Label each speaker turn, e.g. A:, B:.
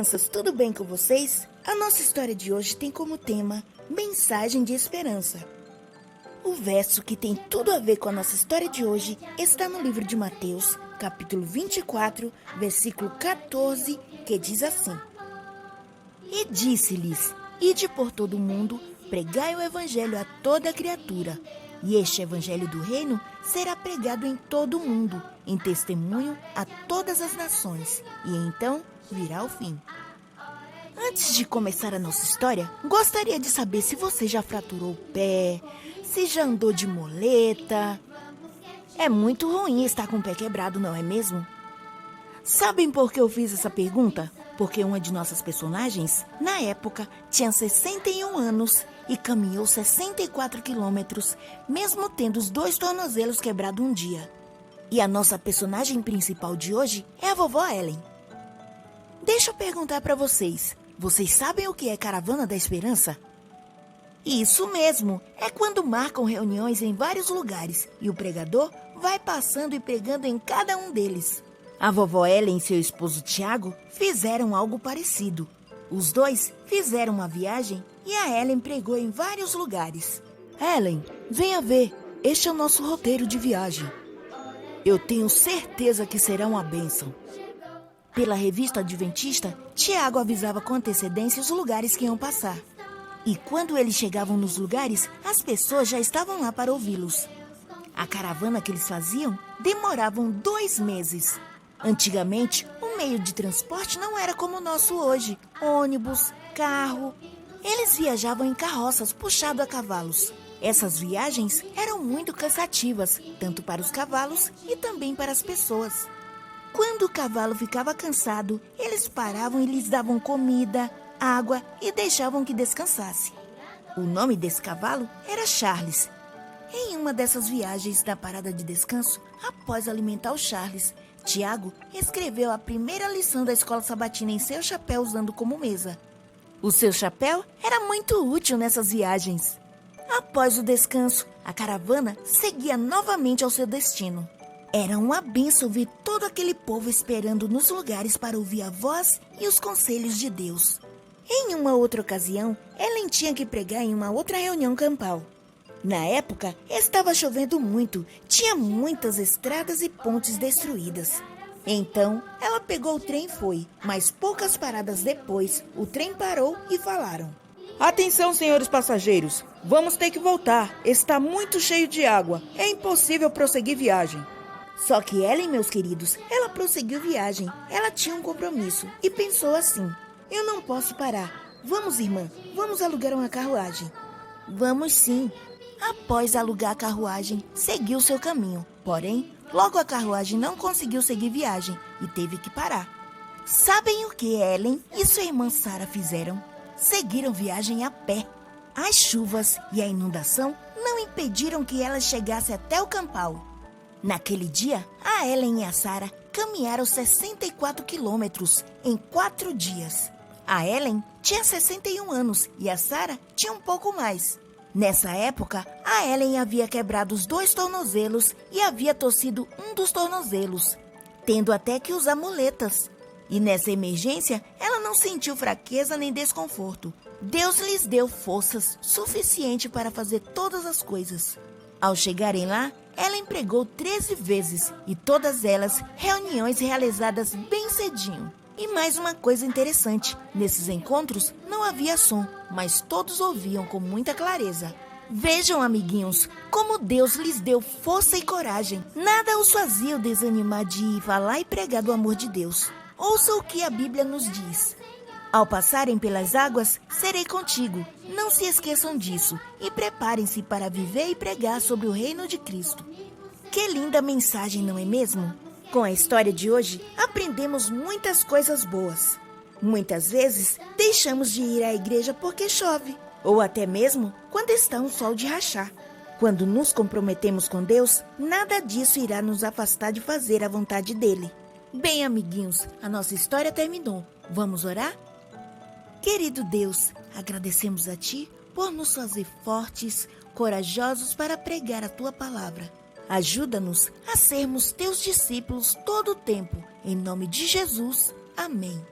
A: crianças, tudo bem com vocês? A nossa história de hoje tem como tema Mensagem de Esperança. O verso que tem tudo a ver com a nossa história de hoje está no livro de Mateus, capítulo 24, versículo 14, que diz assim: E disse-lhes: Ide por todo o mundo, pregai o evangelho a toda criatura. E este evangelho do reino será pregado em todo o mundo, em testemunho a todas as nações, e então virá o fim. Antes de começar a nossa história, gostaria de saber se você já fraturou o pé, se já andou de muleta. É muito ruim estar com o pé quebrado, não é mesmo? Sabem por que eu fiz essa pergunta? Porque uma de nossas personagens, na época, tinha 61 anos e caminhou 64 quilômetros, mesmo tendo os 2 tornozelos quebrados um dia. E a nossa personagem principal de hoje é a vovó Ellen. Deixa eu perguntar para vocês sabem o que é Caravana da Esperança? Isso mesmo, é quando marcam reuniões em vários lugares e o pregador vai passando e pregando em cada um deles. A vovó Ellen e seu esposo Tiago fizeram algo parecido. Os dois fizeram uma viagem e a Ellen pregou em vários lugares. Ellen, venha ver, este é o nosso roteiro de viagem. Eu tenho certeza que será uma bênção. Pela revista adventista, Tiago avisava com antecedência os lugares que iam passar. E quando eles chegavam nos lugares, as pessoas já estavam lá para ouvi-los. A caravana que eles faziam demoravam 2 meses. Antigamente, o meio de transporte não era como o nosso hoje, ônibus, carro. Eles viajavam em carroças puxadas a cavalos. Essas viagens eram muito cansativas, tanto para os cavalos e também para as pessoas. Quando o cavalo ficava cansado, eles paravam e lhes davam comida, água e deixavam que descansasse. O nome desse cavalo era Charles. Em uma dessas viagens da parada de descanso, após alimentar o Charles, Tiago escreveu a primeira lição da escola sabatina em seu chapéu usando como mesa. O seu chapéu era muito útil nessas viagens. Após o descanso, a caravana seguia novamente ao seu destino. Era uma bênção ver todo aquele povo esperando nos lugares para ouvir a voz e os conselhos de Deus. Em uma outra ocasião, Ellen tinha que pregar em uma outra reunião campal. Na época, estava chovendo muito, tinha muitas estradas e pontes destruídas. Então, ela pegou o trem e foi, mas poucas paradas depois, o trem parou e falaram: Atenção, senhores passageiros, vamos ter que voltar, está muito cheio de água, é impossível prosseguir viagem. Só que Ellen, meus queridos, ela prosseguiu viagem, ela tinha um compromisso e pensou assim: eu não posso parar, vamos irmã, vamos alugar uma carruagem. Vamos sim. Após alugar a carruagem, seguiu seu caminho. Porém, logo a carruagem não conseguiu seguir viagem e teve que parar. Sabem o que Ellen e sua irmã Sarah fizeram? Seguiram viagem a pé. As chuvas e a inundação não impediram que elas chegassem até o campal. Naquele dia, a Ellen e a Sarah caminharam 64 quilômetros em 4 dias. A Ellen tinha 61 anos e a Sarah tinha um pouco mais. Nessa época, a Ellen havia quebrado os 2 tornozelos e havia torcido um dos tornozelos, tendo até que usar muletas. E nessa emergência, ela não sentiu fraqueza nem desconforto. Deus lhes deu forças suficientes para fazer todas as coisas. Ao chegarem lá, ela pregou 13 vezes e todas elas reuniões realizadas bem cedinho. E mais uma coisa interessante, nesses encontros não havia som, mas todos ouviam com muita clareza. Vejam, amiguinhos, como Deus lhes deu força e coragem. Nada os fazia desanimar de falar e pregar do amor de Deus. Ouça o que a Bíblia nos diz. Ao passarem pelas águas, serei contigo. Não se esqueçam disso e preparem-se para viver e pregar sobre o reino de Cristo. Que linda mensagem, não é mesmo? Com a história de hoje, aprendemos muitas coisas boas. Muitas vezes, deixamos de ir à igreja porque chove, ou até mesmo quando está um sol de rachar. Quando nos comprometemos com Deus, nada disso irá nos afastar de fazer a vontade dele. Bem, amiguinhos, a nossa história terminou. Vamos orar? Querido Deus, agradecemos a Ti por nos fazer fortes, corajosos para pregar a Tua palavra. Ajuda-nos a sermos Teus discípulos todo o tempo. Em nome de Jesus, amém.